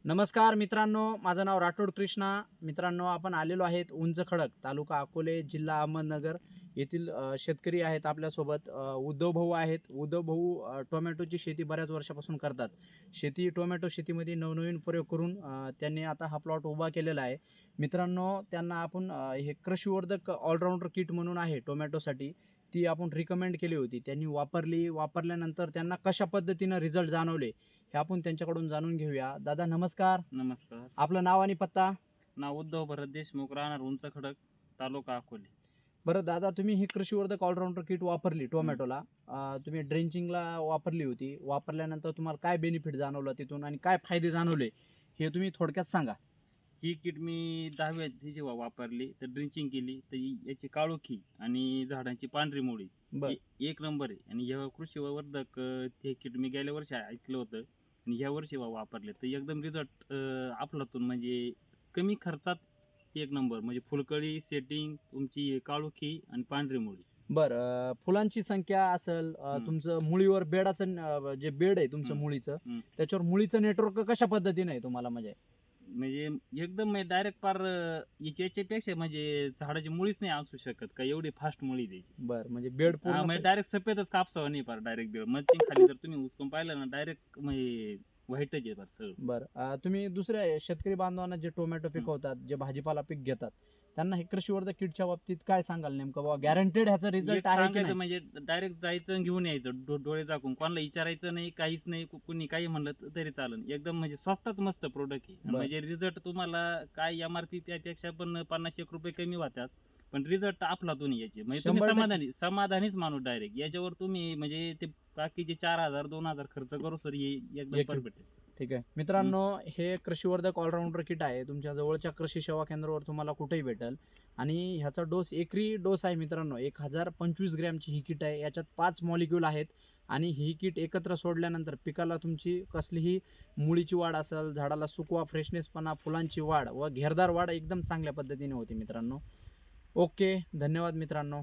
नमस्कार मित्रांनो, माझं नाव राठोड कृष्णा. मित्रांनो, आपण आलेलो आहेत उंच खडक, तालुका अकोले, जिल्हा अहमदनगर येथील शेतकरी आहेत आपल्यासोबत. उद्धव भाऊ आहेत. उद्धव भाऊ टोमॅटोची शेती बऱ्याच वर्षापासून करतात. टोमॅटो शेतीमध्ये नवनवीन प्रयोग करून त्यांनी आता हा प्लॉट उभा केलेला आहे. मित्रांनो, त्यांना आपण हे कृषीवर्धक ऑलराऊंडर किट म्हणून आहे टोमॅटोसाठी, ती आपण रिकमेंड केली होती. त्यांनी वापरल्यानंतर त्यांना कशा पद्धतीनं रिझल्ट जाणवले हे आपण त्यांच्याकडून जाणून घेऊया. दादा नमस्कार. नमस्कार. आपलं नाव आणि पत्ता? नाव उद्धव भरत देशमुख, राहणार उंच खडक, तालुका अकोले. बरं दादा, तुम्ही ही कृषीवर्धक ऑलराऊंडर किट वापरली टोमॅटोला. तुम्ही ड्रेंचिंगला वापरली होती. वापरल्यानंतर तुम्हाला काय बेनिफिट जाणवलं तिथून आणि काय फायदे जाणवले हे तुम्ही थोडक्यात सांगा. ही किट मी 10व्यात जेव्हा वापरली तर ड्रिंचिंग केली तर याची काळोखी आणि झाडांची पांढरी मुळी बरं. एक नंबर आहे. आणि जेव्हा कृषीवर्धक ते किट मी गेल्या वर्षी ऐकलं होतं आणि ह्या वर्षी वापरले तर एकदम रिझल्ट आपलातून, म्हणजे कमी खर्चात एक नंबर. म्हणजे फुलकळी, सेटिंग, तुमची काळोखी आणि पांढरी मुळी. बरं, फुलांची संख्या असेल, तुमचं मुळीवर बेडाचं जे बेड आहे तुमचं मुळीचं, त्याच्यावर मुळीचं नेटवर्क कशा पद्धतीने आहे तुम्हाला? म्हणजे एकदम डायरेक्ट पार याच्यापेक्षा म्हणजे झाडाची मुळीच नाही असू शकत का, एवढी फास्ट मुळी द्यायची. बरं, म्हणजे बेड पूर्ण म्हणजे डायरेक्ट सफेदच कापसावा नाही पार, डायरेक्ट बेड मल्चिंग खाली जर तुम्ही उचकून पाहिलं ना, डायरेक्ट म्हणजे व्हाईटच आहे पार सगळं. बरं, तुम्ही दुसऱ्या शेतकरी बांधवांना जे टोमॅटो पिकवतात, जे भाजीपाला पीक घेतात, त्यांना हे कृषीवर्धक किटच्या बाबतीत काय सांगाल नेमकं? बाबा गॅरंटेड ह्याचा रिझल्ट एक आहे की सांगायचं नाही? म्हणजे डायरेक्ट जायचं आणि घेऊन यायचं, डोळे झाकून, कोणाला विचारायचं नाही, काहीच नाही. कुणी काही म्हणलं तरी चालेल. एकदम म्हणजे स्वस्तात मस्त प्रोडक्ट आहे. बरं. म्हणजे रिझल्ट तुम्हाला काय MRP पेक्षा पण 50-1 रुपये कमी होतात, पण रिझल्ट आपलातून यायचे. म्हणजे तुम्ही 100% समाधानीच माणूस डायरेक्ट याच्यावर. तुम्ही म्हणजे ते बाकीचे 4,000-2,000 खर्च करू सर, हे एकदम एक परफेक्ट आहे. ठीक आहे मित्रांनो, हे कृषीवर्धक ऑलराऊंडर किट आहे. तुमच्या जवळच्या कृषी सेवा केंद्रावर तुम्हाला कुठेही भेटेल. आणि ह्याचा एकरी डोस आहे मित्रांनो 1025 ग्रॅमची ही किट आहे. याच्यात 5 मॉलिक्यूल आहेत. आणि ही किट एकत्र सोडल्यानंतर पिकाला तुमची कसलीही मुळीची वाढ असेल, झाडाला सुकवा, फ्रेशनेसपणा, फुलांची वाढ व घेरदार वाढ एकदम चांगल्या पद्धतीने होते मित्रांनो. ओके, धन्यवाद मित्रांनो.